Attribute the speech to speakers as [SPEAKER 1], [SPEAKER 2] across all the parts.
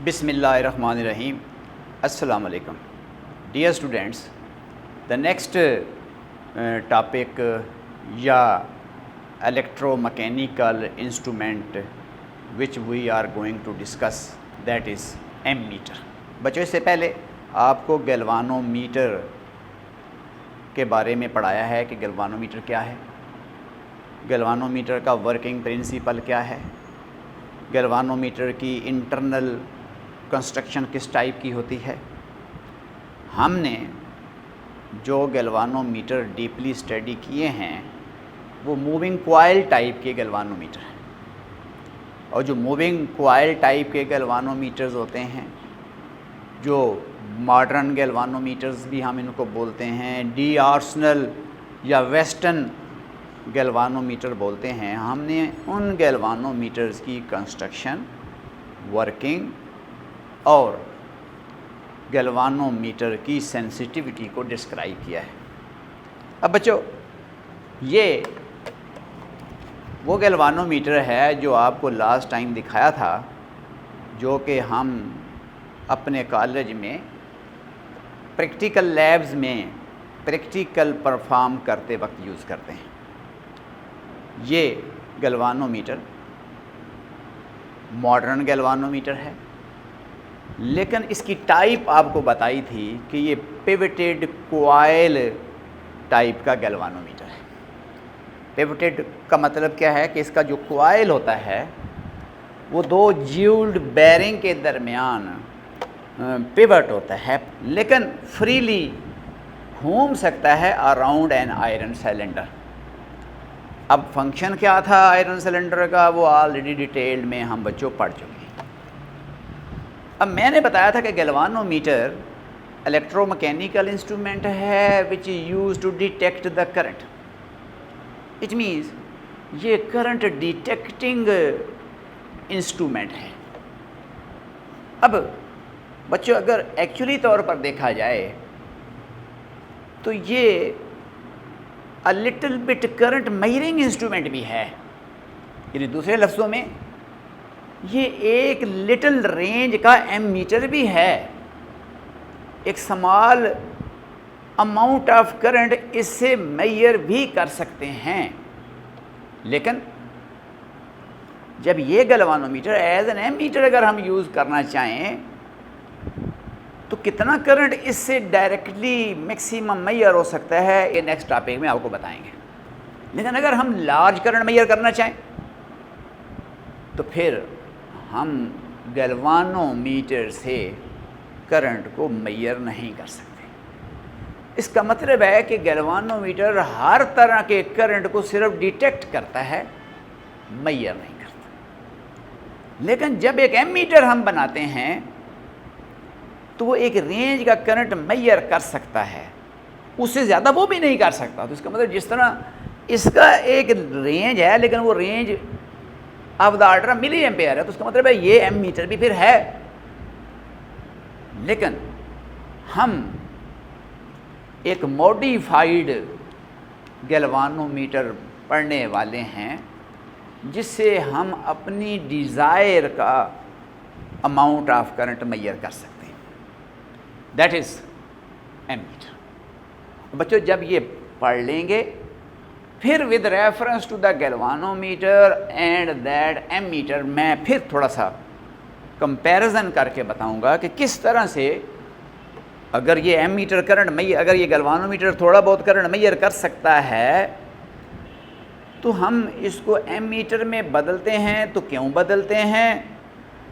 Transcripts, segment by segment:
[SPEAKER 1] बिस्मिल्लाहिर्रहमानिर्रहीम। अस्सलाम वालेकुम dear students. The next topic या electromechanical instrument which we are going to discuss, that is ammeter। बच्चों, इससे पहले आपको गैल्वानोमीटर के बारे में पढ़ाया है कि गैल्वानोमीटर क्या है, गैल्वानोमीटर का वर्किंग प्रिंसिपल क्या है, गैल्वानोमीटर की इंटरनल कंस्ट्रक्शन किस टाइप की होती है। हमने जो गैल्वानोमीटर डीपली स्टडी किए हैं वो मूविंग कॉइल टाइप के गैल्वानोमीटर हैं, और जो मूविंग कॉइल टाइप के गैल्वानोमीटर्स होते हैं, जो मॉडर्न गैल्वानोमीटर्स भी हम इनको बोलते हैं, डी आर्सनल या वेस्टर्न गैल्वानोमीटर बोलते हैं, हमने उन गैल्वानोमीटर्स की कंस्ट्रक्शन, वर्किंग और गैल्वानोमीटर की सेंसिटिविटी को डिस्क्राइब किया है। अब बच्चों, ये वो गैल्वानोमीटर है जो आपको लास्ट टाइम दिखाया था, जो कि हम अपने कॉलेज में प्रैक्टिकल लैब्स में प्रैक्टिकल परफॉर्म करते वक्त यूज़ करते हैं। ये गैल्वानोमीटर मॉडर्न गैल्वानोमीटर है, लेकिन इसकी टाइप आपको बताई थी कि ये पिवटेड कॉइल टाइप का गैल्वानोमीटर है। पिवटेड का मतलब क्या है कि इसका जो कॉइल होता है वो दो ज्यूल्ड बेरिंग के दरमियान पिवट होता है, लेकिन फ्रीली घूम सकता है अराउंड एन आयरन सिलेंडर। अब फंक्शन क्या था आयरन सिलेंडर का, वो ऑलरेडी डिटेल्ड में हम बच्चों पढ़ चुके हैं। अब मैंने बताया था कि गैल्वानोमीटर इलेक्ट्रोमैकेनिकल इंस्ट्रूमेंट है which is used to detect the current. It means ये करंट डिटेक्टिंग इंस्ट्रूमेंट है। अब बच्चों, अगर एक्चुअली तौर पर देखा जाए तो ये a little bit current measuring instrument भी है, यानी दूसरे लफ्ज़ों में ये एक लिटिल रेंज का एमीटर भी है। एक स्मॉल अमाउंट ऑफ करंट इससे मेजर भी कर सकते हैं, लेकिन जब ये गैल्वानोमीटर एज एन एमीटर अगर हम यूज़ करना चाहें तो कितना करंट इससे डायरेक्टली मैक्सिमम मेजर हो सकता है, ये नेक्स्ट टॉपिक में आपको बताएंगे। लेकिन अगर हम लार्ज करंट मेजर करना चाहें तो फिर हम गैल्वानोमीटर से करंट को मेजर नहीं कर सकते। इसका मतलब है कि गैल्वानोमीटर हर तरह के करंट को सिर्फ डिटेक्ट करता है, मेजर नहीं करता। लेकिन जब एक एमीटर हम बनाते हैं तो वो एक रेंज का करंट मेजर कर सकता है, उससे ज़्यादा वो भी नहीं कर सकता। तो इसका मतलब जिस तरह इसका एक रेंज है, लेकिन वो range of the order milli ampere है, तो उसका मतलब है ये एमीटर भी फिर है। लेकिन हम एक मॉडिफाइड गैल्वानोमीटर पढ़ने वाले हैं, जिससे हम अपनी डिज़ायर का अमाउंट ऑफ करंट मेजर कर सकते हैं, दैट इज़ एमीटर। बच्चों, जब ये पढ़ लेंगे फिर with reference to the galvanometer and that ammeter मैं फिर थोड़ा सा कंपैरिजन करके बताऊंगा कि किस तरह से अगर ये एमीटर करंट मेजर, अगर ये गैल्वानोमीटर थोड़ा बहुत करंट मेजर कर सकता है तो हम इसको एमीटर में बदलते हैं तो क्यों बदलते हैं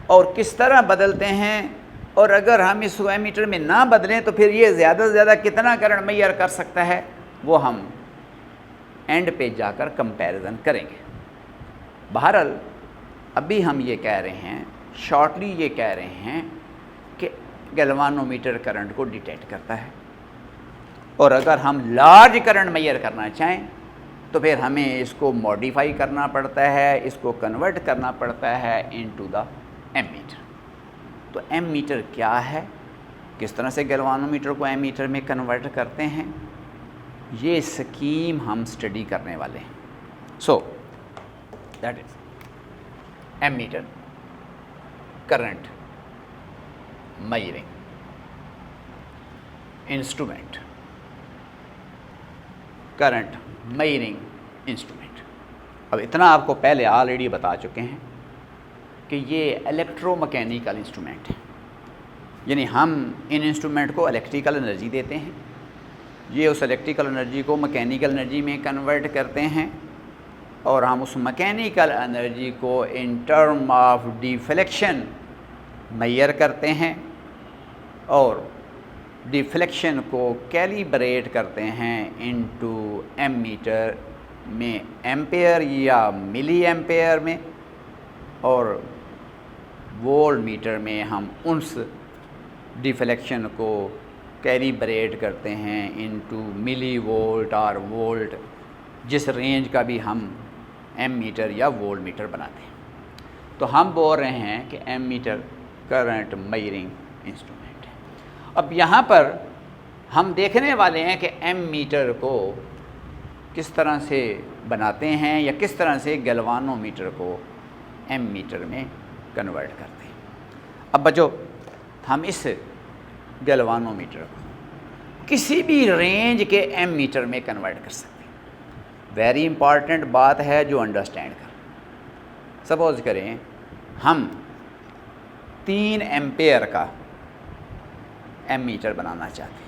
[SPEAKER 1] और किस तरह बदलते हैं, और अगर हम इसको एमीटर में ना बदलें तो फिर ये ज़्यादा से ज़्यादा कितना करंट मेजर कर सकता है, वो हम एंड पे जाकर कंपैरिजन करेंगे। बहरहाल अभी हम ये कह रहे हैं, शॉर्टली ये कह रहे हैं कि गैल्वानोमीटर करंट को डिटेक्ट करता है, और अगर हम लार्ज करंट मेजर करना चाहें तो फिर हमें इसको मॉडिफाई करना पड़ता है, इसको कन्वर्ट करना पड़ता है इनटू द एमीटर। तो एमीटर क्या है, किस तरह से गैल्वानोमीटर को एमीटर में कन्वर्ट करते हैं, ये स्कीम हम स्टडी करने वाले हैं। So that is ammeter, current, measuring instrument, current measuring instrument। अब इतना आपको पहले ऑलरेडी बता चुके हैं कि ये इलेक्ट्रोमैकेनिकल इंस्ट्रूमेंट है, यानी हम इन इंस्ट्रूमेंट को इलेक्ट्रिकल एनर्जी देते हैं, ये उस इलेक्ट्रिकल एनर्जी को मैकेनिकल एनर्जी में कन्वर्ट करते हैं और हम उस मैकेनिकल एनर्जी को in term of deflection measure करते हैं और डिफ्लेक्शन को कैलिब्रेट करते हैं इनटू एमीटर में एम्पेयर या मिली एम्पेयर में, और वोल्ट मीटर में हम उस डिफ्लेक्शन को कैलिब्रेट करते हैं इनटू मिली वोल्ट और वोल्ट, जिस रेंज का भी हम एम मीटर या वोल्ट मीटर बनाते हैं। तो हम बोल रहे हैं कि ammeter current measuring instrument है। अब यहाँ पर हम देखने वाले हैं कि एम मीटर को किस तरह से बनाते हैं या किस तरह से गैल्वानोमीटर को एम मीटर में कन्वर्ट करते हैं। अब बच्चों, हम इस गैल्वानोमीटर को किसी भी रेंज के एम मीटर में कन्वर्ट कर सकते हैं। वेरी इंपॉर्टेंट बात है जो अंडरस्टैंड कर। सपोज करें हम 3 एम्पेयर का एम मीटर बनाना चाहते हैं,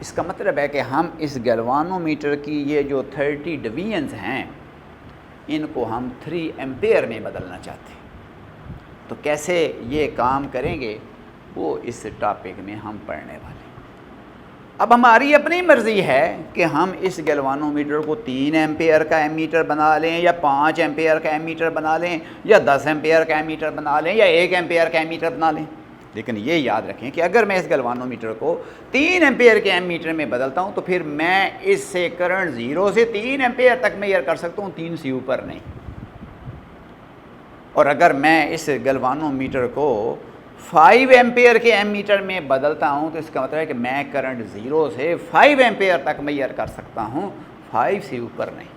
[SPEAKER 1] इसका मतलब है कि हम इस गैल्वानोमीटर की ये जो 30 डिवीजन्स हैं इनको हम 3 एम्पेयर में बदलना चाहते हैं। तो कैसे ये काम करेंगे वो इस टॉपिक में हम पढ़ने वाले हैं। अब हमारी अपनी मर्ज़ी है कि हम इस गैल्वानोमीटर को 3 एम्पेयर का एमीटर बना लें या 5 एम्पेयर का एमीटर बना लें या 10 एम्पेयर का एमीटर बना लें या 1 एम्पेयर का एमीटर बना लें। लेकिन ये याद रखें कि अगर मैं इस गैल्वानोमीटर को 3 एम्पेयर के एमीटर में बदलता हूँ तो फिर मैं इससे करंट 0 से 3 एम्पेयर तक मेजर कर सकता हूँ, 3 से ऊपर नहीं। और अगर मैं इस गैल्वानोमीटर को 5 एम्पेयर के एमीटर में बदलता हूँ तो इसका मतलब है कि मैं करंट 0 से 5 एम्पेयर तक मेजर कर सकता हूँ, 5 से ऊपर नहीं।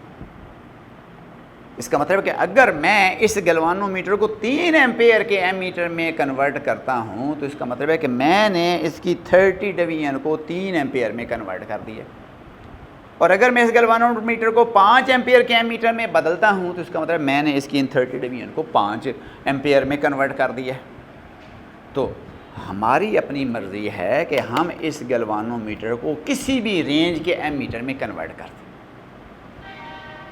[SPEAKER 1] इसका मतलब है कि अगर मैं इस गैल्वानोमीटर को 3 एम्पेयर के एमीटर में कन्वर्ट करता हूँ तो इसका मतलब है कि मैंने इसकी 30 डिवीजन को 3 एम्पेयर में कन्वर्ट कर दिया। और अगर मैं इस गैल्वानोमीटर को 5 एम्पेयर के एमीटर में बदलता हूँ तो इसका मतलब मैंने इसकी इन 30 डिवीजन को 5 एम्पेयर में कन्वर्ट कर दिया। तो हमारी अपनी मर्ज़ी है कि हम इस गैल्वानोमीटर को किसी भी रेंज के एमीटर में कन्वर्ट कर दें।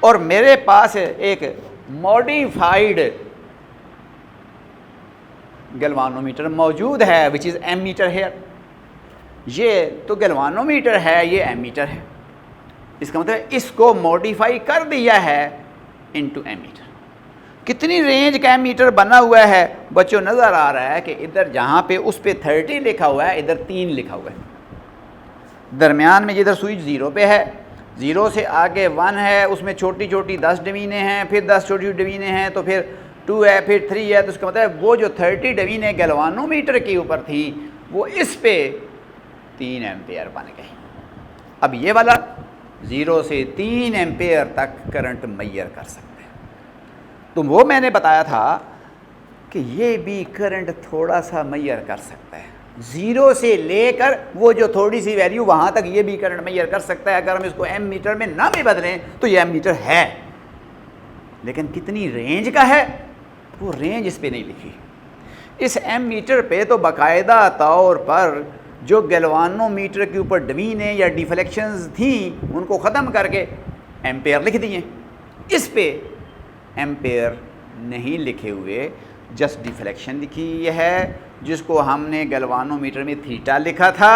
[SPEAKER 1] और मेरे पास एक मॉडिफाइड गैल्वानोमीटर मौजूद है विच इज़ एमीटर हेयर। ये तो गैल्वानोमीटर है, ये एमीटर है। इसका मतलब इसको मॉडिफाई कर दिया है इनटू एमीटर। कितनी रेंज का एमीटर बना हुआ है बच्चों, नज़र आ रहा है कि इधर जहाँ पे उस पे 30 लिखा हुआ है इधर 3 लिखा हुआ है। दरमियान में जिधर स्विच 0 पे है, 0 से आगे 1 है, उसमें छोटी छोटी 10 डिवीज़नें हैं, फिर 10 छोटी छोटी डिवीज़नें हैं, तो फिर 2 है, फिर 3 है। तो इसका मतलब वो जो 30 डिवीज़नें गैल्वानोमीटर के ऊपर थी वो इस पे 3 एम्पेयर बन गई। अब ये वाला 0 से 3 एम्पेयर तक करंट मेजर कर सकते हैं। तो वो मैंने बताया था कि ये भी करंट थोड़ा सा मेजर कर सकता है, 0 से लेकर वो जो थोड़ी सी वैल्यू वहाँ तक ये भी करंट मेजर कर सकता है। अगर हम इसको एम मीटर में ना भी बदलें तो ये एम मीटर है, लेकिन कितनी रेंज का है वो रेंज इस पे नहीं लिखी। इस एम मीटर पे तो बाकायदा तौर पर जो गैल्वानोमीटर के ऊपर डिवीजनें या डिफ्लेक्शंस थी उनको ख़त्म करके एम्पेयर लिख दिए। इस पे एम्पेयर नहीं लिखे हुए, जस्ट डिफ्लेक्शन लिखी है, जिसको हमने गैल्वानोमीटर में थीटा लिखा था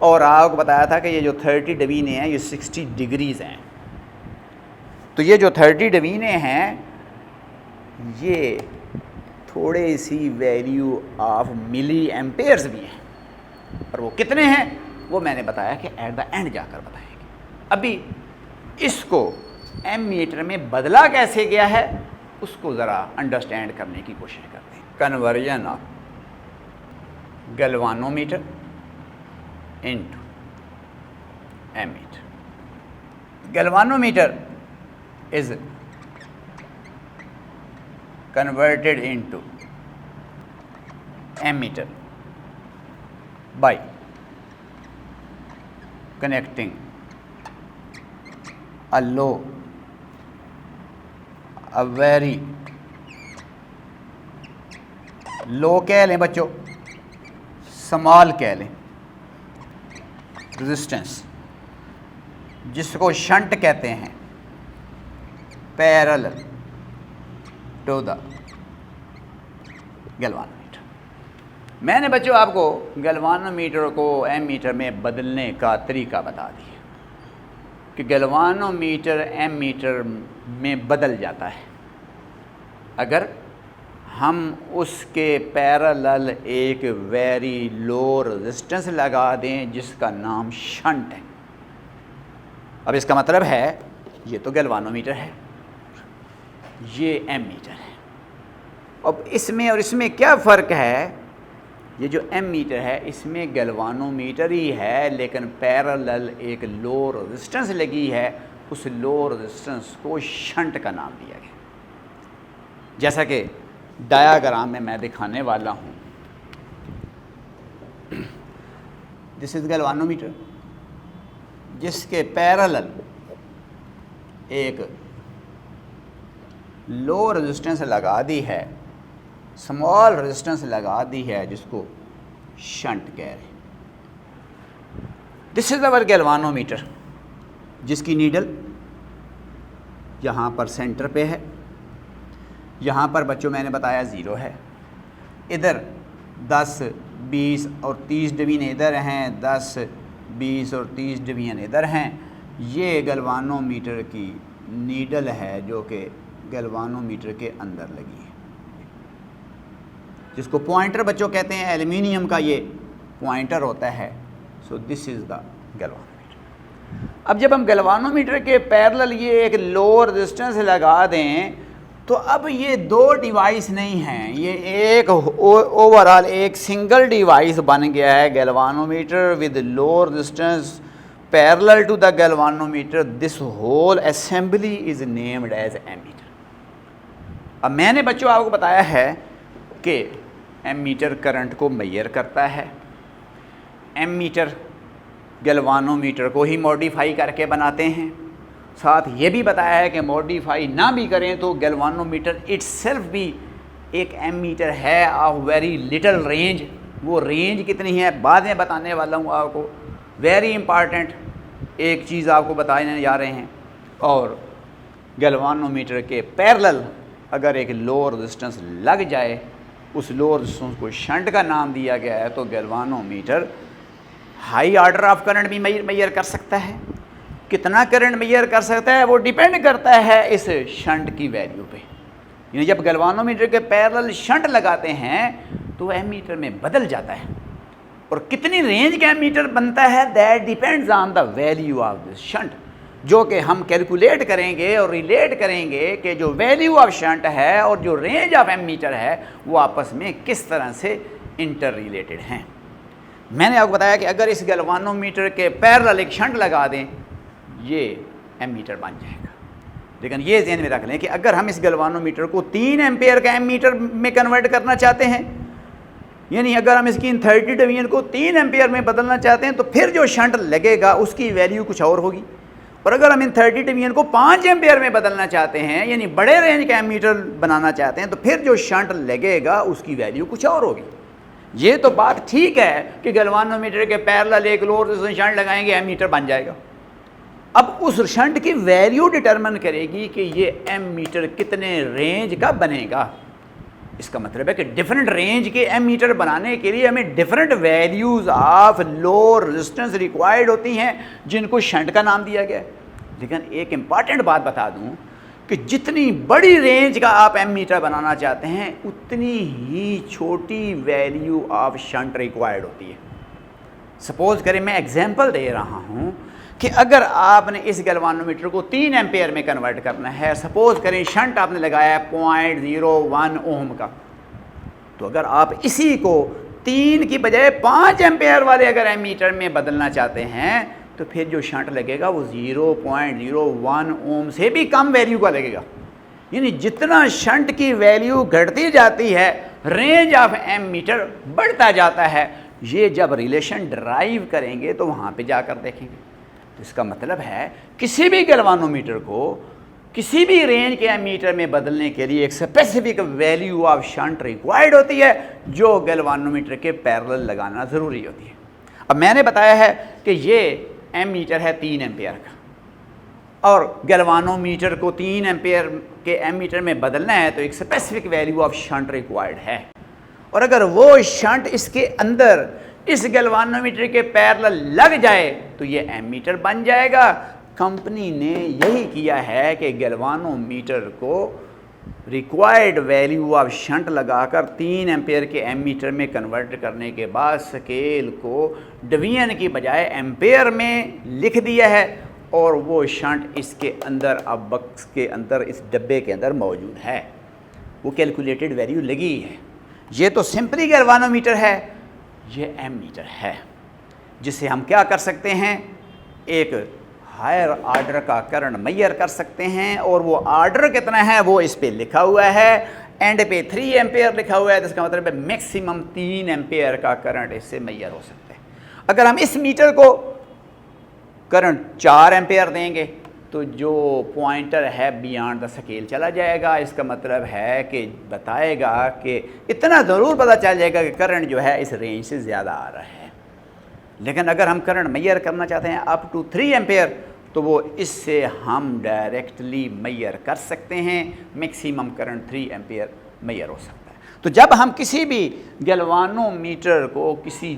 [SPEAKER 1] और आपको बताया था कि ये जो 30 डिवीजनें हैं ये 60 डिग्रीज़ हैं। तो ये जो 30 डिवीजनें हैं ये थोड़े सी वैल्यू ऑफ मिली एम्पेयर्स भी हैं, और वो कितने हैं वो मैंने बताया कि एट द एंड जाकर बताएंगे। अभी इसको एम मीटर में बदला कैसे गया है उसको ज़रा अंडरस्टैंड करने की कोशिश करते हैं। Conversion of galvanometer into ammeter. Galvanometer is converted into ammeter by connecting a low, a very low कह लें बच्चों, स्मॉल कह लें, रेजिस्टेंस जिसको शंट कहते हैं, पैरेलल टू द गैल्वानोमीटर। मैंने बच्चों आपको गैल्वानोमीटर को एमीटर में बदलने का तरीका बता दिया कि गैल्वानोमीटर एमीटर में बदल जाता है अगर हम उसके पैरेलल एक वेरी लो रेजिस्टेंस लगा दें जिसका नाम शंट है। अब इसका मतलब है ये तो गैल्वानोमीटर है, ये एमीटर है। अब इसमें और इसमें क्या फ़र्क है? ये जो एमीटर है इसमें गैल्वानोमीटर ही है लेकिन पैरेलल एक लो रेजिस्टेंस लगी है, उस लो रेजिस्टेंस को शंट का नाम दिया गया। जैसा कि डायाग्राम में मैं दिखाने वाला हूँ, दिस इज गैल्वानोमीटर जिसके पैरेलल एक लो रेजिस्टेंस लगा दी है, स्मॉल रेजिस्टेंस लगा दी है जिसको शंट कह रहे हैं। दिस इज अवर गैल्वानोमीटर जिसकी नीडल यहाँ पर सेंटर पे है, यहाँ पर बच्चों मैंने बताया 0 है, इधर 10, 20 और 30 डिवीजन इधर हैं, 10, 20 और 30 डिवीजन इधर हैं। ये गैल्वानोमीटर की नीडल है जो कि गैल्वानोमीटर के अंदर लगी है, जिसको पॉइंटर बच्चों कहते हैं। एल्युमिनियम का ये पॉइंटर होता है। So this is the galvanometer. अब जब हम गैल्वानोमीटर के पैरेलल ये एक लो रेजिस्टेंस लगा दें तो अब ये दो डिवाइस नहीं हैं, ये एक ओवरऑल एक सिंगल डिवाइस बन गया है। Galvanometer with low resistance parallel to the galvanometer, this whole assembly is named as ammeter. अब मैंने बच्चों आपको बताया है कि एमीटर करंट को मेजर करता है, एमीटर गैल्वानोमीटर को ही मॉडिफाई करके बनाते हैं। साथ ये भी बताया है कि मॉडिफाई ना भी करें तो गैल्वानोमीटर इटसेल्फ भी एक एमीटर है ऑफ वेरी लिटिल रेंज। वो रेंज कितनी है बाद में बताने वाला हूँ आपको। वेरी इंपॉर्टेंट एक चीज़ आपको बताने जा रहे हैं। और गैल्वानोमीटर के पैरेलल अगर एक लो रेजिस्टेंस लग जाए, उस लो रेजिस्टेंस को शंट का नाम दिया गया है। तो galvanometer high order of current भी मेजर कर सकता है। कितना करंट मेजर कर सकता है वो डिपेंड करता है इस शंट की वैल्यू पे। यानी जब गैल्वानोमीटर के पैरेलल शंट लगाते हैं तो एमीटर में बदल जाता है, और कितनी रेंज का एमीटर बनता है that depends on the value of this shunt, जो कि हम कैलकुलेट करेंगे और रिलेट करेंगे कि जो वैल्यू ऑफ शंट है और जो रेंज ऑफ एमीटर है वो आपस में किस तरह से इंटर रिलेटेड हैं। मैंने आपको बताया कि अगर इस गैल्वानोमीटर के पैरेलल एक शंट लगा दें ये एमीटर बन जाएगा। लेकिन ये ध्यान में रख लें कि अगर हम इस गैल्वानोमीटर को 3 एम्पेयर का एमीटर में कन्वर्ट करना चाहते हैं, यानी अगर हम इसकी इन 30 डिवीजन को 3 एम्पेयर में बदलना चाहते हैं तो फिर जो शंट लगेगा उसकी वैल्यू कुछ और होगी। और अगर हम इन 30 डिवीजन को 5 एम्पेयर में बदलना चाहते हैं, यानी बड़े रेंज का एमीटर बनाना चाहते हैं, तो फिर जो शंट लगेगा उसकी वैल्यू कुछ और होगी। ये तो बात ठीक है कि गैल्वानोमीटर के पैरेलल एक लो रेजिस्टेंस शंट लगाएंगे एमीटर बन जाएगा। अब उस शंट की वैल्यू डिटरमिन करेगी कि ये एमीटर कितने रेंज का बनेगा। इसका मतलब है कि डिफरेंट रेंज के एमीटर बनाने के लिए हमें different values of low resistance required होती हैं जिनको शंट का नाम दिया गया है। लेकिन एक इम्पॉर्टेंट बात बता दूं कि जितनी बड़ी रेंज का आप एमीटर बनाना चाहते हैं उतनी ही छोटी वैल्यू ऑफ शंट रिक्वायर्ड होती है। सपोज करें मैं एग्जांपल दे रहा हूँ कि अगर आपने इस गैल्वानोमीटर को 3 एम्पेयर में कन्वर्ट करना है, सपोज करें शंट आपने लगाया 0.01 ओम का, तो अगर आप इसी को 3 की बजाय 5 एम्पेयर वाले अगर एमीटर में बदलना चाहते हैं तो फिर जो शंट लगेगा वो 0.01 ओम से भी कम वैल्यू का लगेगा। यानी जितना शंट की वैल्यू घटती जाती है रेंज ऑफ एमीटर बढ़ता जाता है। ये जब रिलेशन ड्राइव करेंगे तो वहाँ पे जाकर देखेंगे। तो इसका मतलब है किसी भी गैल्वानोमीटर को किसी भी रेंज के एमीटर में बदलने के लिए एक specific value of shunt required होती है, जो गैल्वानोमीटर के पैरेलल लगाना ज़रूरी होती है। अब मैंने बताया है कि ये एमीटर है 3 एम्पेयर का और गैल्वानोमीटर को 3 एम्पेयर के एमीटर में बदलना है तो एक specific value of shunt required है। और अगर वो शंट इसके अंदर इस गैल्वानोमीटर के पैरेलल लग जाए तो ये एमीटर बन जाएगा। कंपनी ने यही किया है कि गैल्वानोमीटर को रिक्वायर्ड वैल्यू ऑफ शंट लगाकर 3 एम्पेयर के एमीटर में कन्वर्ट करने के बाद स्केल को डिवीजन की बजाय एम्पेयर में लिख दिया है और वो शंट इसके अंदर अब बक्स के अंदर इस डब्बे के अंदर मौजूद है, वो कैलकुलेटेड वैल्यू लगी है। ये तो सिंपली गैल्वानोमीटर है, ये एमीटर है जिससे हम क्या कर सकते हैं, एक हायर ऑर्डर का करंट मेजर कर सकते हैं और वो ऑर्डर कितना है वो इस पे लिखा हुआ है, एंड पे 3 एम्पेयर लिखा हुआ है, तो इसका मतलब है मैक्सिमम 3 एम्पेयर का करंट इससे मेजर हो सकता है। अगर हम इस मीटर को करंट 4 एम्पेयर देंगे तो जो पॉइंटर है बियॉन्ड द स्केल चला जाएगा। इसका मतलब है कि बताएगा कि इतना ज़रूर पता चल जाएगा कि करंट जो है इस रेंज से ज़्यादा आ रहा है। लेकिन अगर हम करंट मेजर करना चाहते हैं अप टू 3 एम्पेयर तो वो इससे हम डायरेक्टली मेजर कर सकते हैं, मैक्सिमम करंट 3 एम्पेयर मेजर हो सकता है। तो जब हम किसी भी गैल्वानोमीटर को किसी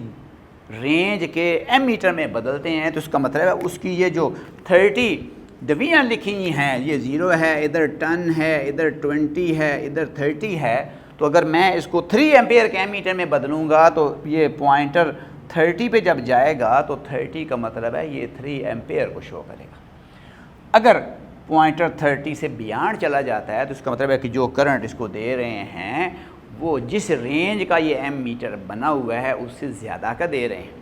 [SPEAKER 1] रेंज के एमीटर में बदलते हैं तो उसका मतलब है उसकी ये जो 30 डिवीजन लिखी हैं, ये 0 है, इधर 10 है, इधर 20 है, इधर 30 है, तो अगर मैं इसको 3 एम्पेयर के एमीटर में बदलूँगा तो ये पॉइंटर 30 पे जब जाएगा तो 30 का मतलब है ये 3 एम्पेयर को शो करेगा। अगर पॉइंटर 30 से बियॉन्ड चला जाता है तो इसका मतलब है कि जो करंट इसको दे रहे हैं वो जिस रेंज का ये एमीटर बना हुआ है उससे ज़्यादा का दे रहे हैं।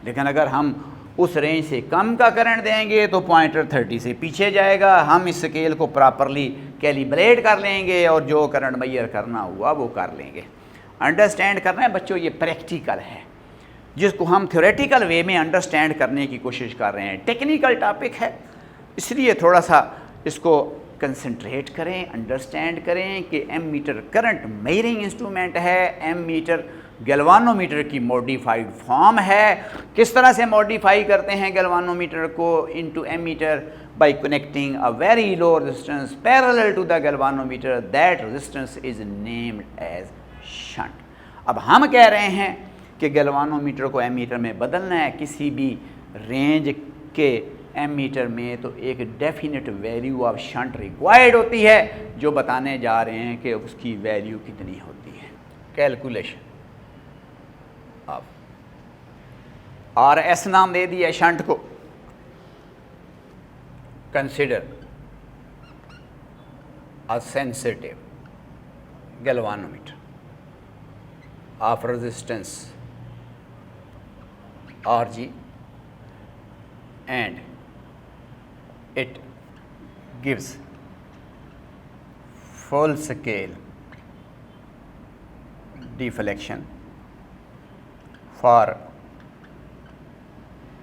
[SPEAKER 1] लेकिन अगर हम उस रेंज से कम का करंट देंगे तो पॉइंटर 30 से पीछे जाएगा। हम इस स्केल को प्रॉपरली कैलिब्रेट कर लेंगे और जो करंट मेजर करना हुआ वो कर लेंगे। अंडरस्टैंड करना है बच्चों, ये प्रैक्टिकल है जिसको हम थ्योरेटिकल वे में अंडरस्टैंड करने की कोशिश कर रहे हैं। टेक्निकल टॉपिक है इसलिए थोड़ा सा इसको कंसंट्रेट करें, अंडरस्टैंड करें कि एमीटर करंट मेजरिंग इंस्ट्रूमेंट है, एमीटर गैल्वानोमीटर की मॉडिफाइड फॉर्म है। किस तरह से मॉडिफाई करते हैं गैल्वानोमीटर को into ammeter, by connecting a very low resistance parallel to the galvanometer, that resistance is named as shunt. अब हम कह रहे हैं कि गैल्वानोमीटर को एमीटर में बदलना है किसी भी रेंज के एमीटर में तो एक definite value of shunt required होती है, जो बताने जा रहे हैं कि उसकी वैल्यू कितनी होती है। कैलकुलेशन अब RS नाम दे दिया शंट को। Consider a sensitive galvanometer of resistance RG and it gives full scale deflection for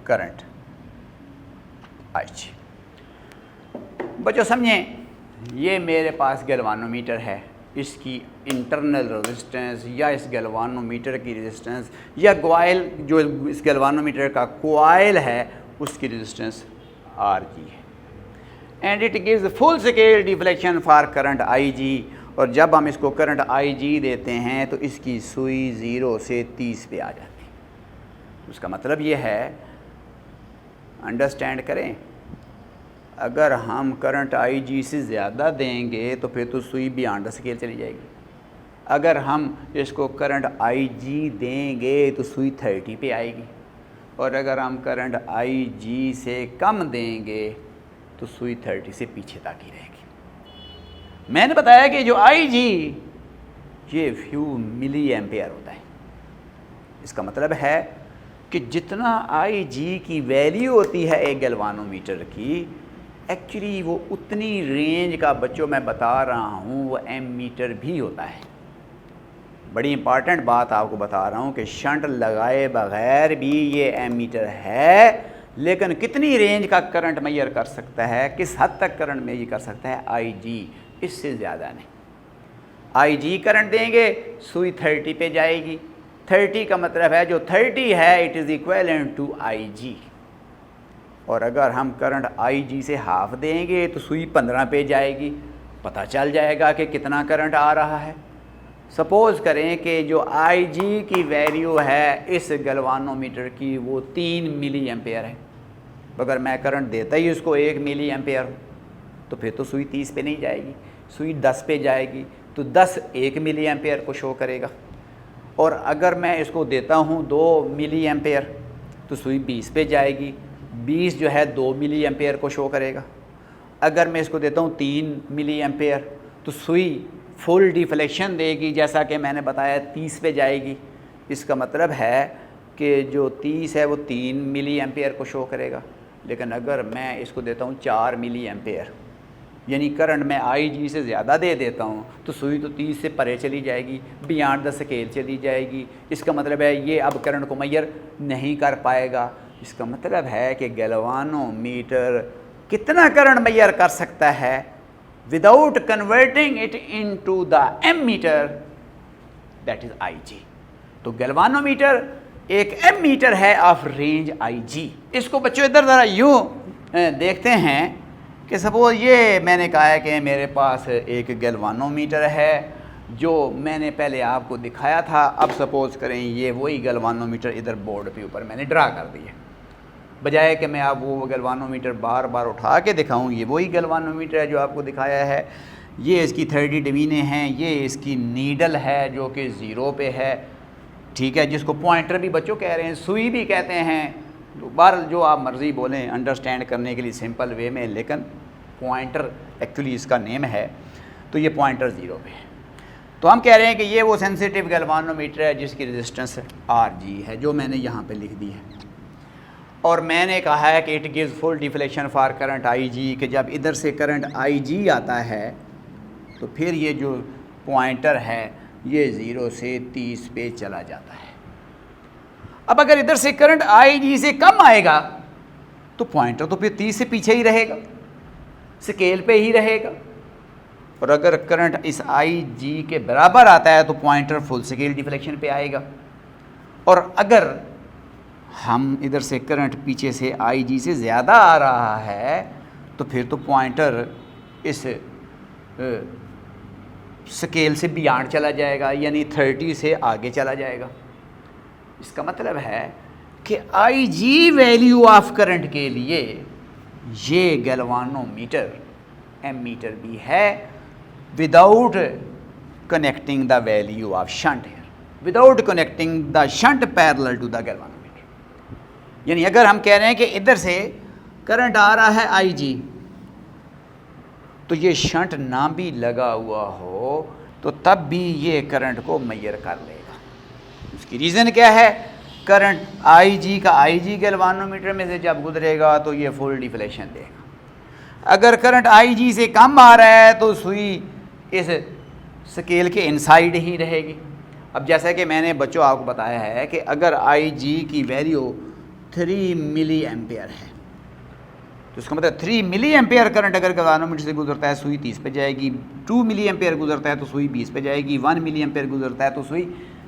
[SPEAKER 1] current IG। बच्चों समझें, ये मेरे पास गैल्वानोमीटर है, इसकी इंटरनल रेजिस्टेंस या इस गैल्वानोमीटर की रेजिस्टेंस या कॉइल जो इस गैल्वानोमीटर का कॉइल है उसकी रेजिस्टेंस RG है, and it gives full scale deflection for current IG। और जब हम इसको करंट IG देते हैं तो इसकी सुई 0 से 30 पे आ जाती है। उसका मतलब ये है, अंडरस्टैंड करें, अगर हम करंट IG से ज़्यादा देंगे तो फिर तो सुई बियॉन्ड द स्केल चली जाएगी। अगर हम इसको करंट IG देंगे तो सुई 30 पे आएगी, और अगर हम करंट IG से कम देंगे तो सुई 30 से पीछे तक ही रहेगी। मैंने बताया कि जो IG ये फ्यू मिली एम्पेयर होता है। इसका मतलब है कि जितना IG की वैल्यू होती है एक गैल्वानोमीटर की, एक्चुअली वो उतनी रेंज का बच्चों मैं बता रहा हूँ वो एमीटर भी होता है। बड़ी इंपॉर्टेंट बात आपको बता रहा हूँ कि शंट लगाए बगैर भी ये एमीटर है, लेकिन कितनी रेंज का करंट मेजर कर सकता है, किस हद तक करंट मेजर कर सकता है, IG, इससे ज़्यादा नहीं। IG करंट देंगे, सुई 30 पे जाएगी। 30 का मतलब है जो 30 है it is equivalent to IG। और अगर हम करंट IG से हाफ देंगे तो सुई 15 पे जाएगी, पता चल जाएगा कि कितना करंट आ रहा है। सपोज़ करें कि जो IG की वैल्यू है इस गैल्वानोमीटर की वो 3 मिली एम्पेयर है। अगर मैं करंट देता ही उसको 1 मिली एम्पेयर तो फिर तो सुई 30 पे नहीं जाएगी, सुई 10 पे जाएगी, तो 10 1 मिली एम्पेयर को शो करेगा। और अगर मैं इसको देता हूँ 2 मिली एम्पेयर तो सुई 20 पे जाएगी, 20 जो है 2 मिली एम्पेयर को शो करेगा। अगर मैं इसको देता हूँ 3 मिली एम्पेयर तो सुई फुल डिफ्लेक्शन देगी, जैसा कि मैंने बताया 30 पे जाएगी। इसका मतलब है कि जो 30 है वो 3 मिली एम्पेयर को शो करेगा। लेकिन अगर मैं इसको देता हूँ 4 मिली एम्पेयर, यानी करंट मैं IG से ज़्यादा दे देता हूँ, तो सुई तो 30 से परे चली जाएगी, बियॉन्ड द स्केल चली जाएगी। इसका मतलब है ये अब करंट को मेजर नहीं कर पाएगा। इसका मतलब है कि गैल्वानोमीटर कितना करंट मेजर कर सकता है without converting it into the ammeter, that is IG। तो गैल्वानोमीटर एक एमीटर है ऑफ रेंज IG। इसको बच्चों इधर ज़रा यूँ देखते हैं कि सपोज ये मैंने कहा है कि मेरे पास एक गैल्वानोमीटर है जो मैंने पहले आपको दिखाया था। अब सपोज़ करें ये वही गैल्वानोमीटर इधर बोर्ड पे ऊपर मैंने ड्रा कर दिया, बजाय कि मैं आप वो गैल्वानोमीटर बार बार उठा के दिखाऊं। ये वही गैल्वानोमीटर है जो आपको दिखाया है। ये इसकी 30 डिवीनें हैं, ये इसकी नीडल है जो कि 0 पे है, ठीक है, जिसको पॉइंटर भी बच्चों कह रहे हैं, सुई भी कहते हैं, बार जो आप मर्ज़ी बोलें अंडरस्टैंड करने के लिए सिंपल वे में, लेकिन पॉइंटर एक्चुअली इसका नेम है। तो ये पॉइंटर 0 पे है। तो हम कह रहे हैं कि ये वो सेंसिटिव गैल्वानोमीटर है जिसकी रेजिस्टेंस RG है, जो मैंने यहाँ पे लिख दी है। और मैंने कहा है कि it gives full deflection for current IG, कि जब इधर से करंट IG आता है तो फिर ये जो पॉइंटर है ये 0 से 30 पे चला जाता है। अब अगर इधर से करंट IG से कम आएगा तो पॉइंटर तो फिर 30 से पीछे ही रहेगा, स्केल पे ही रहेगा। और अगर करंट इस IG के बराबर आता है तो पॉइंटर फुल स्केल डिफ्लेक्शन पे आएगा। और अगर हम इधर से करंट पीछे से IG से ज़्यादा आ रहा है तो फिर तो पॉइंटर इस स्केल से बियॉन्ड चला जाएगा, यानी 30 से आगे चला जाएगा। इसका मतलब है कि IG वैल्यू ऑफ करंट के लिए ये गैल्वानोमीटर एमीटर भी है without connecting the value of shunt है, without connecting the shunt parallel to the galvanometer. यानी अगर हम कह रहे हैं कि इधर से करंट आ रहा है IG, तो ये शंट ना भी लगा हुआ हो तो तब भी ये करंट को मेजर कर लेगा। उसकी रीज़न क्या है? करंट IG का IG गैल्वानोमीटर में से जब गुजरेगा तो ये फुल डिफ्लेक्शन देगा। अगर करंट IG से कम आ रहा है तो सुई इस स्केल के इनसाइड ही रहेगी। अब जैसा कि मैंने बच्चों आपको बताया है कि अगर IG की वैल्यू 3 मिली एम्पेयर है तो इसका मतलब 3 मिली एम्पेयर करंट अगर गैल्वानोमीटर से गुजरता है सुई 30 पे जाएगी, 2 मिली एम्पेयर गुजरता है तो सुई 20 पे जाएगी, 1 मिली एम्पेयर गुजरता है तो सुई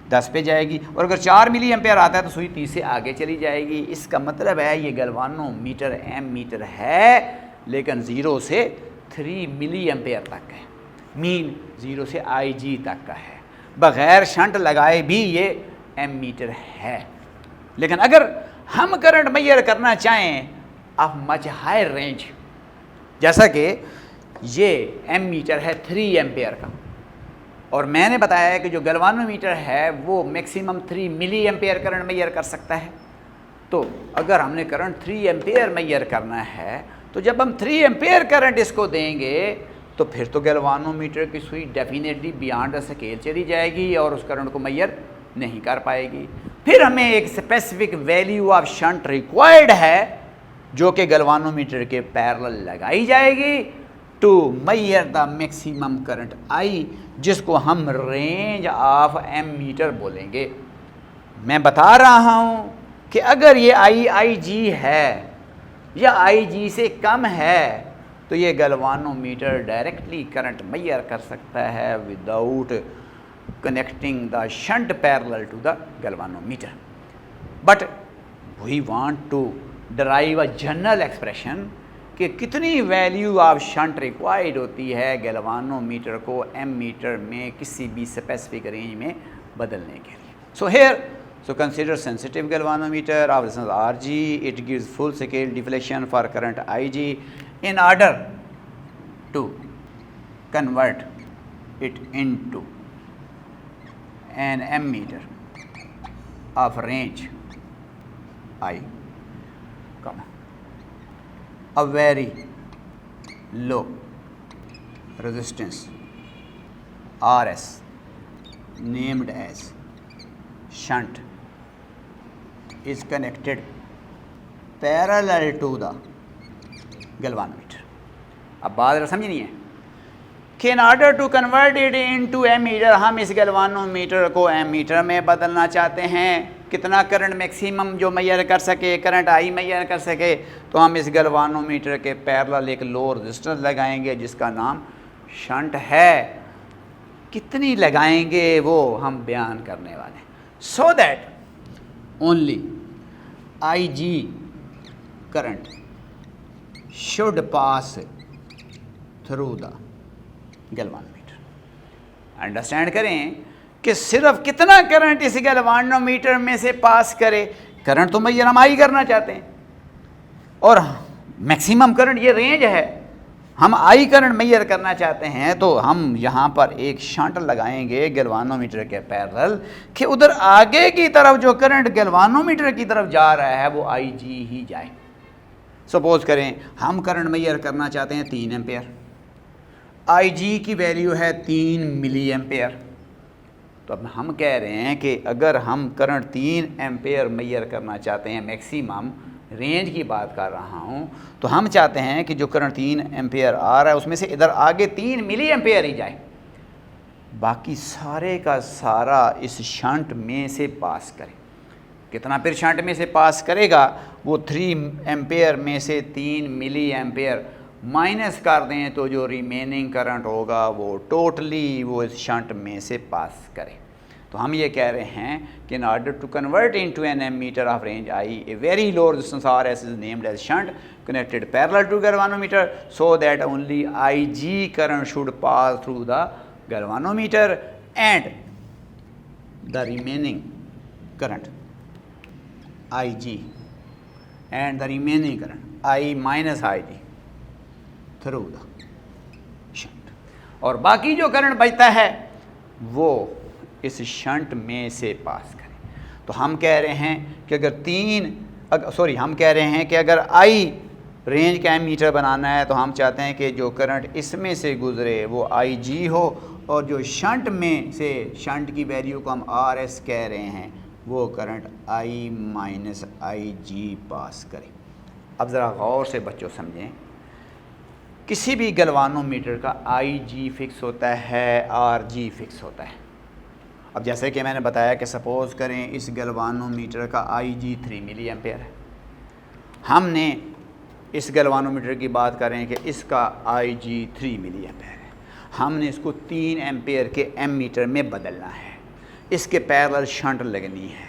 [SPEAKER 1] 10 पे जाएगी, और अगर 4 मिली एम्पेयर आता है तो सुई 30 से आगे चली जाएगी। इसका मतलब है ये गैल्वानोमीटर एमीटर है लेकिन 0 से 3 मिली एम्पेयर तक है, मीन 0 से IG तक का है, बग़ैर शंट लगाए भी ये एमीटर है। लेकिन अगर हम करंट मेजर करना चाहें ऑफ मच हायर रेंज, जैसा कि ये एमीटर है 3 एम्पेयर का, और मैंने बताया है कि जो गैल्वानोमीटर है वो maximum 3 milli ampere current measure कर सकता है। तो अगर हमने करंट 3 एम्पेयर मेजर करना है तो जब हम 3 एम्पेयर करंट इसको देंगे तो फिर तो गैल्वानोमीटर की सुई डेफिनेटली बियॉन्ड द स्केल चली जाएगी और उस करंट को मेजर नहीं कर पाएगी। फिर हमें एक specific value of shunt required है जो कि गैल्वानोमीटर के पैरेलल लगाई जाएगी to measure the maximum current I, जिसको हम रेंज ऑफ एमीटर बोलेंगे। मैं बता रहा हूँ कि अगर ये आई जी है या आई जी से कम है तो ये गैल्वानोमीटर डायरेक्टली करंट मैयर कर सकता है without connecting the shunt parallel to the galvanometer. But we want to derive a general expression कि कितनी वैल्यू ऑफ शंट रिक्वायर्ड होती है गैल्वानोमीटर को एमीटर में किसी भी स्पेसिफिक रेंज में बदलने के लिए। So here so consider sensitive galvanometer of resistance Rg. It gives full scale deflection for current Ig. In order to convert it into an ammeter of range I, a very low resistance Rs named as shunt is connected parallel to the galvanometer। अब बात समझ नहीं है कि in order to convert it into ammeter, हम इस galvanometer को ammeter में बदलना चाहते हैं। कितना करंट मैक्सिमम जो मैयर कर सके, करंट आई मैयर कर सके, तो हम इस गैल्वानोमीटर के पैरेलल एक लो रेजिस्टेंस लगाएंगे जिसका नाम शंट है। कितनी लगाएंगे वो हम बयान करने वाले हैं। So that only Ig current should pass through the galvanometer। Understand करें कि सिर्फ कितना करंट इस गैल्वानोमीटर में से पास करे। करंट तो मैयर हम आई करना चाहते हैं और मैक्सिमम करंट ये रेंज है, हम आई करंट मैयर करना चाहते हैं, तो हम यहाँ पर एक शंट लगाएंगे गैल्वानोमीटर के पैरेलल कि उधर आगे की तरफ जो करंट गैल्वानोमीटर की तरफ जा रहा है वो आई जी ही जाए। सपोज करें हम करंट मैयर करना चाहते हैं 3 एम्पेयर, आई जी की वैल्यू है 3 मिली एम्पेयर। तो अब हम कह रहे हैं कि अगर हम करंट 3 एम्पेयर मैयर करना चाहते हैं, मैक्सिमम रेंज की बात कर रहा हूँ, तो हम चाहते हैं कि जो करंट 3 एम्पेयर आ रहा है उसमें से इधर आगे 3 मिली एम्पेयर ही जाए, बाकी सारे का सारा इस शंट में से पास करे। कितना फिर शंट में से पास करेगा, वो 3 एम्पेयर में से 3 मिली एम्पेयर माइनस कर दें तो जो रिमेनिंग करंट होगा वो टोटली वो इस शंट में से पास करे। तो हम ये कह रहे हैं कि in order to convert into an ammeter of range I, a very low resistance Rs is named as shunt connected parallel to galvanometer so that only Ig current should pass through the galvanometer and the remaining current Ig and the remaining current I minus Ig through the shunt, और बाकी जो current बचता है वो इस shunt में से पास करें। तो हम कह रहे हैं कि हम कह रहे हैं कि अगर आई रेंज का एमीटर बनाना है तो हम चाहते हैं कि जो करंट इसमें से गुजरे वो आई जी हो और जो शंट में से शंट की वैल्यू को हम आर एस कह रहे हैं वो करंट आई माइनस आई जी पास करे। अब ज़रा गौर से बच्चों समझें, किसी भी गैल्वानोमीटर का आई जी फिक्स होता है, आर जी फिक्स होता है। अब जैसे कि मैंने बताया कि सपोज़ करें इस गैल्वानोमीटर का आई जी 3 मिली एम्पेयर है, हमने इस गैल्वानोमीटर की बात करें कि इसका आई जी 3 मिली एम्पेयर है, हमने इसको 3 एम्पेयर के एमीटर में बदलना है। इसके पैरेलल शंट लगनी है।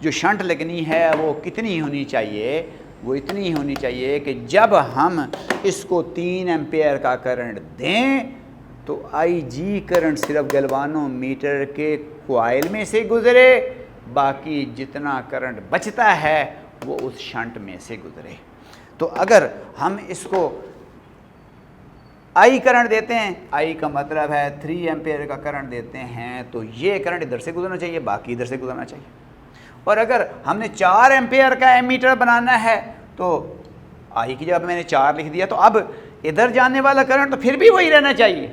[SPEAKER 1] जो शंट लगनी है वो कितनी होनी चाहिए, वो इतनी होनी चाहिए कि जब हम इसको 3 एम्पेयर का करंट दें तो आई जी करंट सिर्फ गैल्वानोमीटर के कॉइल में से गुजरे, बाकी जितना करंट बचता है वो उस शंट में से गुजरे। तो अगर हम इसको आई करंट देते हैं, आई का मतलब है 3 एम्पेयर का करंट देते हैं, तो ये करंट इधर से गुजरना चाहिए, बाकी इधर से गुजरना चाहिए। और अगर हमने 4 एम्पेयर का एमीटर बनाना है तो आई की जगह मैंने 4 लिख दिया, तो अब इधर जाने वाला करंट तो फिर भी वही रहना चाहिए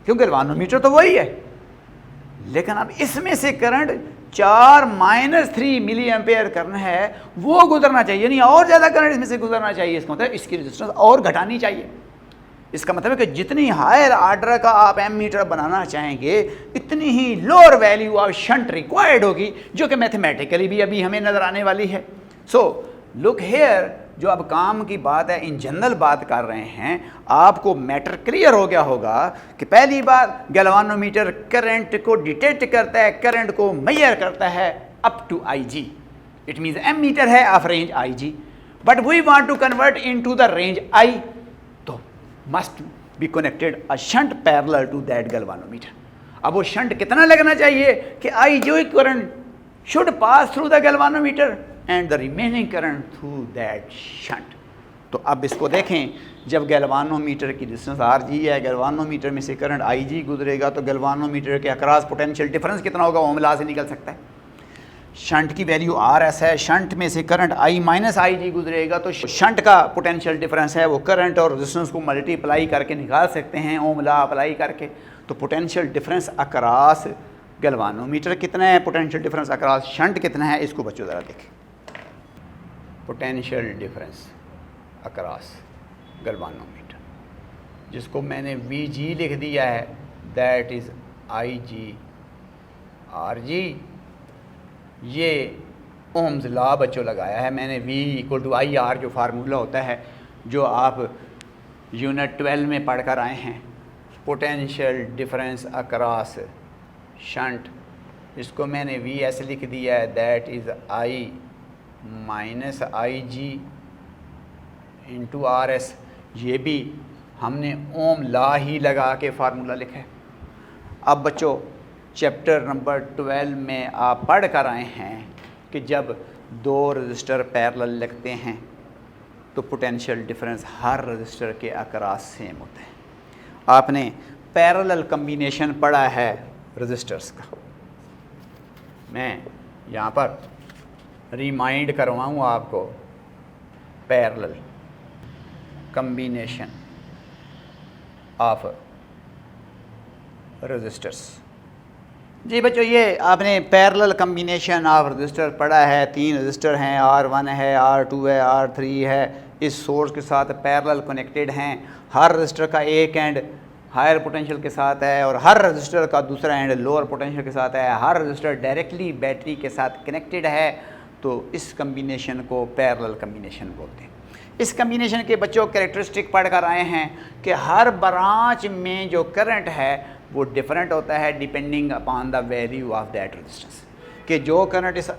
[SPEAKER 1] क्योंकि गैल्वानोमीटर तो वही है, लेकिन अब इसमें से करंट 4 माइनस 3 मिली एम्पेयर करना है वो गुजरना चाहिए, यानी और ज़्यादा करंट इसमें से गुजरना चाहिए। इसका मतलब इसकी रेजिस्टेंस और घटानी चाहिए। इसका मतलब है कि जितनी हायर आर्डर का आप एमीटर बनाना चाहेंगे इतनी ही lower value of shunt required होगी, जो कि मैथमेटिकली भी अभी हमें नज़र आने वाली है। सो लुक हेयर, जो अब काम की बात है, इन जनरल बात कर रहे हैं, आपको मैटर क्लियर हो गया होगा कि पहली बात गैल्वानोमीटर करंट को डिटेक्ट करता है, करंट को मेजर करता है up to IG। It means ammeter है of range IG, but we want to convert into the range I, तो must be connected a shunt parallel to that galvanometer. अब वो शंट कितना लगना चाहिए कि I जो current should pass through the galvanometer and the remaining current through that shunt. तो अब इसको देखें, जब गैल्वानोमीटर की डिस्टेंस RG है, गैल्वानोमीटर में से करंट IG गुजरेगा, तो गैल्वानोमीटर के अक्रॉस पोटेंशियल डिफरेंस कितना होगा, ओम लॉ से निकल सकता है। शंट की वैल्यू RS है, शंट में से करंट I माइनस IG गुजरेगा, तो शंट का पोटेंशियल डिफरेंस है वो करंट और रेजिस्टेंस को मल्टीप्लाई करके निकाल सकते हैं ओम लॉ अप्लाई करके। तो पोटेंशियल डिफरेंस अक्रॉस गैल्वानोमीटर कितना है, पोटेंशियल डिफरेंस अक्रॉस शंट कितना है, इसको बच्चों ज़रा देखें। पोटेंशियल डिफरेंस अक्रॉस गैल्वानोमीटर, जिसको मैंने VG लिख दिया है, दैट इज़ IG RG। ये ओम्स लॉ बच्चों लगाया है मैंने, V इक्वल टू IR जो फार्मूला होता है, जो आप यूनिट 12 में पढ़ कर आए हैं। पोटेंशियल डिफरेंस अक्रॉस शंट, इसको मैंने VS लिख दिया है, that is I minus IG into RS। ये भी हमने ओम लॉ ही लगा के फार्मूला लिखा है। अब बच्चों चैप्टर नंबर 12 में आप पढ़ कर आए हैं कि जब दो रजिस्टर पैरेलल लगते हैं तो पोटेंशियल डिफरेंस हर रजिस्टर के अक्रॉस सेम होता है। आपने पैरेलल कम्बिनेशन पढ़ा है रजिस्टर्स का, मैं यहाँ पर रिमाइंड करवाऊँ आपको। Parallel combination of resistors. जी बच्चों, ये आपने पैरेलल कम्बिनेशन ऑफ रजिस्टर पढ़ा है। 3 रजिस्टर हैं, R1 है, R2 है, R3 है, इस सोर्स के साथ पैरेलल कनेक्टेड हैं। हर रजिस्टर का एक एंड हायर पोटेंशियल के साथ है और हर रजिस्टर का दूसरा एंड लोअर पोटेंशियल के साथ है। हर रजिस्टर डायरेक्टली बैटरी के साथ कनेक्टेड है, तो इस कम्बिनेशन को पैरेलल कम्बिनेशन बोलते हैं। इस कम्बिनेशन के बच्चों कैरेक्टरिस्टिक पढ़ कर आए हैं कि हर ब्रांच में जो करंट है वो डिफरेंट होता है depending upon the value of that resistance. कि जो करंट इस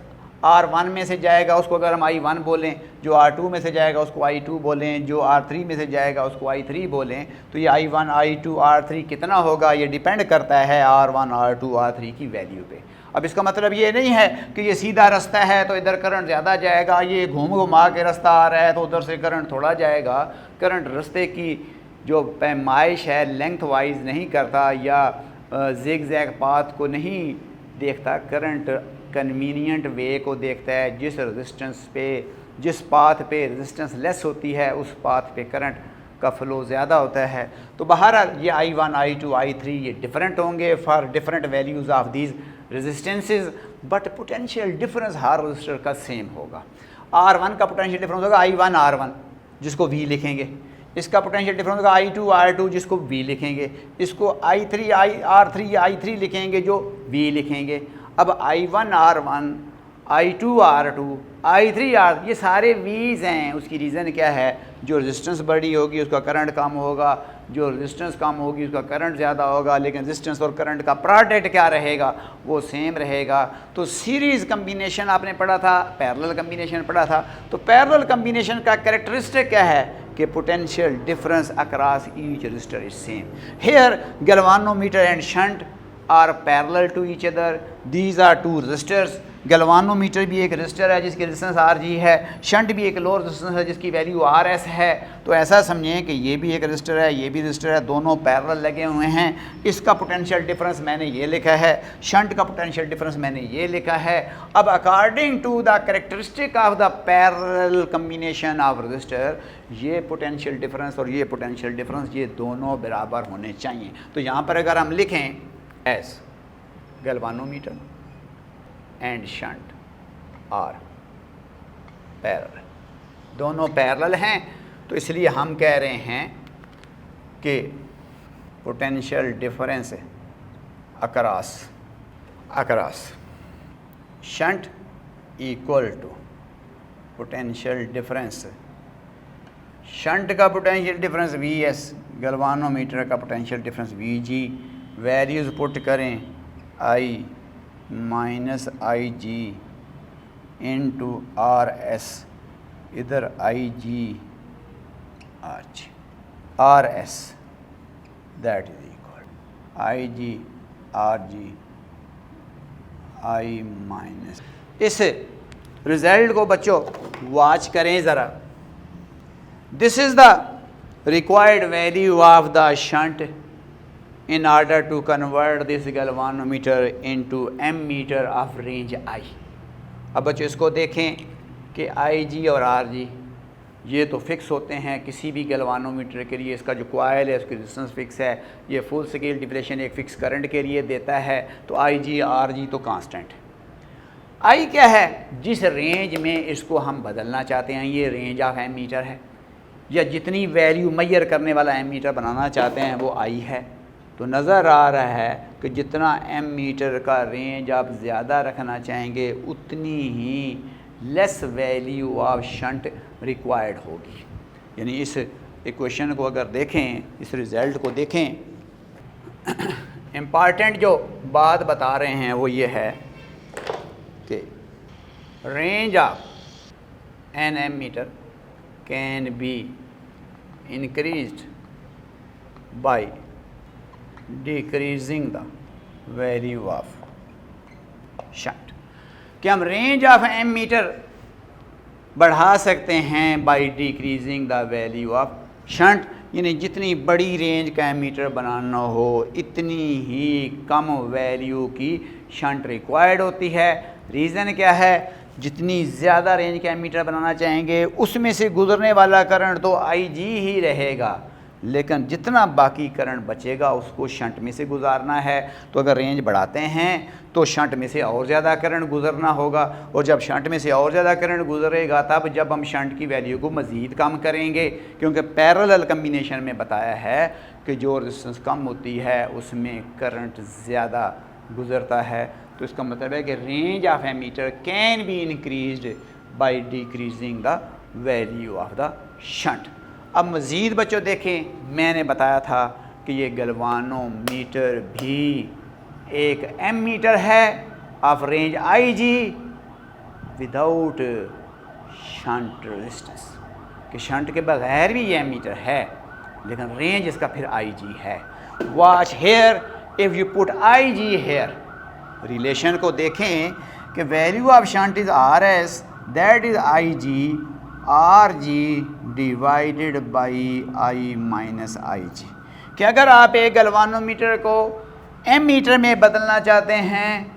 [SPEAKER 1] R1 में से जाएगा उसको अगर हम I1 बोलें, जो R2 में से जाएगा उसको I2 बोलें, जो R3 में से जाएगा उसको I3 बोलें, तो ये I1 I2 R3 कितना होगा ये डिपेंड करता है R1 R2 R3 की वैल्यू पे। अब इसका मतलब ये नहीं है कि ये सीधा रास्ता है तो इधर करंट ज़्यादा जाएगा, ये घूम घुमा के रास्ता आ रहा है तो उधर से करंट थोड़ा जाएगा। करंट रास्ते की जो पैमाइश है लेंथ वाइज नहीं करता या ज़िग ज़ैग पाथ को नहीं देखता, करंट कन्वीनियंट वे को देखता है। जिस रेजिस्टेंस पे, जिस पाथ पे रेजिस्टेंस लेस होती है उस पाथ पे करंट का फ्लो ज़्यादा होता है। तो बहरहाल ये I1 I2 I3 ये डिफरेंट होंगे for different values of these resistances, but potential difference her register का सेम होगा। R1 का पोटेंशियल डिफरेंस होगा I1 R1 जिसको V लिखेंगे, इसका पोटेंशियल डिफरेंस होगा I2 R2 जिसको V लिखेंगे, इसको I3 I3 लिखेंगे जो V लिखेंगे। अब I1 R1 I2 R2 I3 R, ये सारे V's हैं। उसकी रीज़न क्या है? जो रेजिस्टेंस बड़ी होगी उसका करंट कम होगा, जो रेजिस्टेंस कम होगी उसका करंट ज़्यादा होगा, लेकिन रेजिस्टेंस और करंट का प्रोडक्ट क्या रहेगा? वो सेम रहेगा। तो सीरीज़ कम्बिनेशन आपने पढ़ा था, पैरेलल कम्बिनेशन पढ़ा था। तो पैरेलल कम्बिनेशन का कैरेक्टरिस्टिक क्या है कि potential difference across each resistor is same. Here galvanometer and shunt are parallel to each other, these are two resistors. Galvanometer भी एक रजिस्टर है जिसकी रेजिस्टेंस RG है, शंट भी एक लोअर रेजिस्टेंस है जिसकी वैल्यू RS है। तो ऐसा समझें कि ये भी एक रजिस्टर है, ये भी रजिस्टर है, दोनों पैरेलल लगे हुए हैं। इसका पोटेंशियल डिफरेंस मैंने ये लिखा है, शंट का पोटेंशियल डिफरेंस मैंने ये लिखा है। अब according to the characteristic of the parallel combination of resistor, ये पोटेंशियल डिफरेंस और ये पोटेंशियल डिफरेंस ये दोनों बराबर होने चाहिए। तो यहाँ पर अगर हम लिखें as galvanometer and shunt are parallel, दोनों पैरेलल हैं, तो इसलिए हम कह रहे हैं कि potential difference across shunt equal to potential difference shunt का पोटेंशियल डिफरेंस Vs, गैल्वानोमीटर का potential difference Vg, values put करें I minus IG into RS, इधर IG RS that is equal IG RG I minus. इस result को बच्चों watch करें ज़रा। This is the required value of the shunt in order to convert this galvanometer into ammeter of range I। अब बच्चों इसको देखें कि IG और RG ये तो फिक्स होते हैं किसी भी गैल्वानोमीटर के लिए। इसका जो कॉइल है उसकी रेजिस्टेंस फिक्स है, ये फुल स्केल डिप्रेशन एक फिक्स करंट के लिए देता है, तो IG RG तो कांस्टेंट है। I क्या है, जिस रेंज में इसको हम बदलना चाहते हैं, ये रेंज ऑफ एमीटर है, या जितनी वैल्यू मैयर करने वाला एमीटर बनाना चाहते हैं वो I है। तो नज़र आ रहा है कि जितना एमीटर का रेंज आप ज़्यादा रखना चाहेंगे उतनी ही less value of shunt required होगी। यानी इस इक्वेशन को अगर देखें, इस रिज़ल्ट को देखें, इम्पॉर्टेंट जो बात बता रहे हैं वो ये है कि range of an ammeter can be increased by decreasing the value of shunt, कि हम रेंज ऑफ एमीटर बढ़ा सकते हैं by decreasing the value of shunt. यानी जितनी बड़ी रेंज का एमीटर बनाना हो इतनी ही कम वैल्यू की शंट रिक्वायर्ड होती है। रीज़न क्या है, जितनी ज़्यादा रेंज का एमीटर बनाना चाहेंगे उसमें से गुजरने वाला करंट तो IG ही रहेगा, लेकिन जितना बाकी करंट बचेगा उसको शंट में से गुजारना है। तो अगर रेंज बढ़ाते हैं तो शंट में से और ज़्यादा करंट गुजरना होगा, और जब शंट में से और ज़्यादा करंट गुजरेगा तब जब हम शंट की वैल्यू को मज़ीद कम करेंगे, क्योंकि पैरेलल कम्बिनेशन में बताया है कि जो रेजिस्टेंस कम होती है उसमें करंट ज़्यादा गुजरता है। तो इसका मतलब है कि range of ammeter can be increased by decreasing the value of the shunt. अब मज़ीद बच्चों देखें, मैंने बताया था कि ये गैल्वानोमीटर भी एक एमीटर है of range IG without shunt resistance, कि शंट के बगैर भी ये एमीटर है लेकिन रेंज इसका फिर IG है। Watch here, if you put IG here, relation को देखें कि value of shunt is RS that is IG RG divided by I minus IG, कि अगर आप एक गैल्वानोमीटर को एमीटर में बदलना चाहते हैं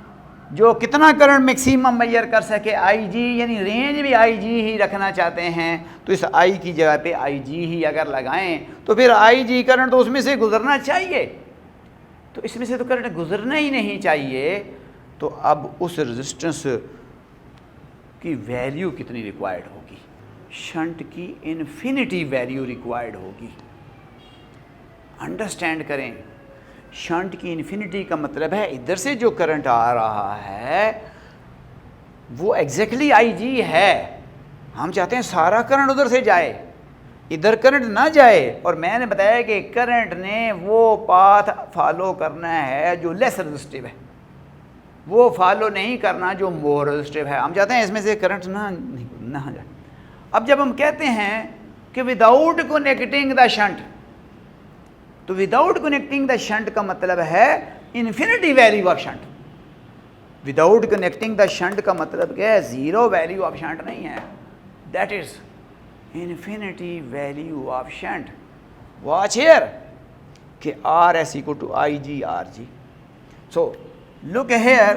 [SPEAKER 1] जो कितना करंट मैक्सिमम मेजर कर सके IG, यानी रेंज भी IG ही रखना चाहते हैं, तो इस I की जगह पे IG ही अगर लगाएं तो फिर IG करंट तो उसमें से गुजरना चाहिए, तो इसमें से तो करंट गुजरना ही नहीं चाहिए। तो अब उस रेजिस्टेंस की वैल्यू कितनी रिक्वायर्ड होगी, शंट की इन्फिनिटी वैल्यू रिक्वायर्ड होगी। अंडरस्टैंड करें, शंट की इन्फिनिटी का मतलब है इधर से जो करंट आ रहा है वो एग्जैक्टली IG है। हम चाहते हैं सारा करंट उधर से जाए, इधर करंट ना जाए, और मैंने बताया कि करंट ने वो पाथ फॉलो करना है जो लेस रेजिस्टिव है, वो फॉलो नहीं करना जो मोर रेजिस्टिव है। हम चाहते हैं इसमें से करंट ना जाए। अब जब हम कहते हैं कि विदाउट कनेक्टिंग द शंट, तो विदाउट कनेक्टिंग द शंट का मतलब है infinity value of shunt. Without connecting the shunt का मतलब क्या है, ज़ीरो वैल्यू ऑफ शंट नहीं है, that is infinity value of shunt. Watch here कि RS equal to IG RG। So look here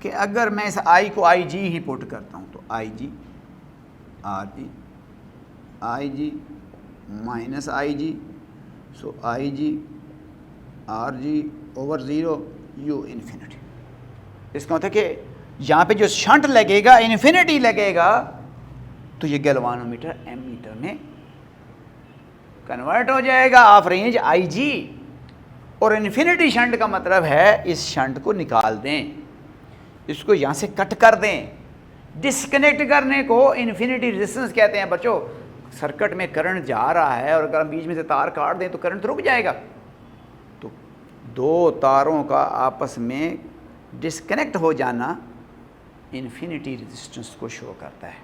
[SPEAKER 1] कि अगर मैं इस I को IG ही पुट करता हूँ तो IG RG माइनस IG, सो IG RG over zero U infinity. इसका मतलब कि यहाँ पे जो शंट लगेगा इन्फिनिटी लगेगा, तो ये गैल्वानोमीटर एमीटर में कन्वर्ट हो जाएगा ऑफ रेंज आई जी। और इन्फिनिटी शंट का मतलब है इस शंट को निकाल दें, इसको यहाँ से कट कर दें। डिस्कनेक्ट करने को इन्फिनिटी रेजिस्टेंस कहते हैं बच्चों। सर्किट में करंट जा रहा है और अगर हम बीच में से तार काट दें तो करंट रुक जाएगा। तो दो तारों का आपस में डिस्कनेक्ट हो जाना इन्फिनिटी रेजिस्टेंस को शो करता है,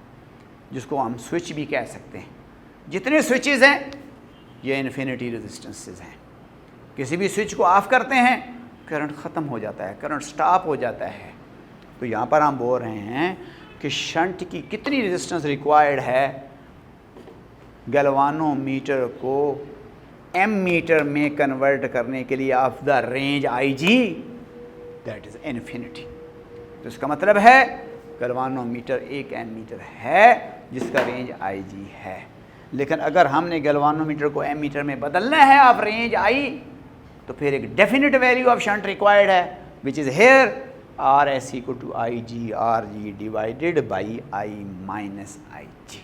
[SPEAKER 1] जिसको हम स्विच भी कह सकते हैं। जितने स्विचेस हैं ये इन्फिनिटी रेजिस्टेंसेस हैं। किसी भी स्विच को ऑफ करते हैं करंट ख़त्म हो जाता है, करंट स्टॉप हो जाता है। तो यहाँ पर हम बोल रहे हैं कि शंट की कितनी रेजिस्टेंस रिक्वायर्ड है गैल्वानोमीटर को एमीटर में कन्वर्ट करने के लिए of the range I G, that is infinity. तो इसका मतलब है गैल्वानोमीटर एक एमीटर है जिसका रेंज आई जी है। लेकिन अगर हमने गैल्वानोमीटर को एमीटर में बदलना है ऑफ रेंज आई, तो फिर एक definite value of shunt required है, which is here R S equal to I G R G divided by I minus I ji.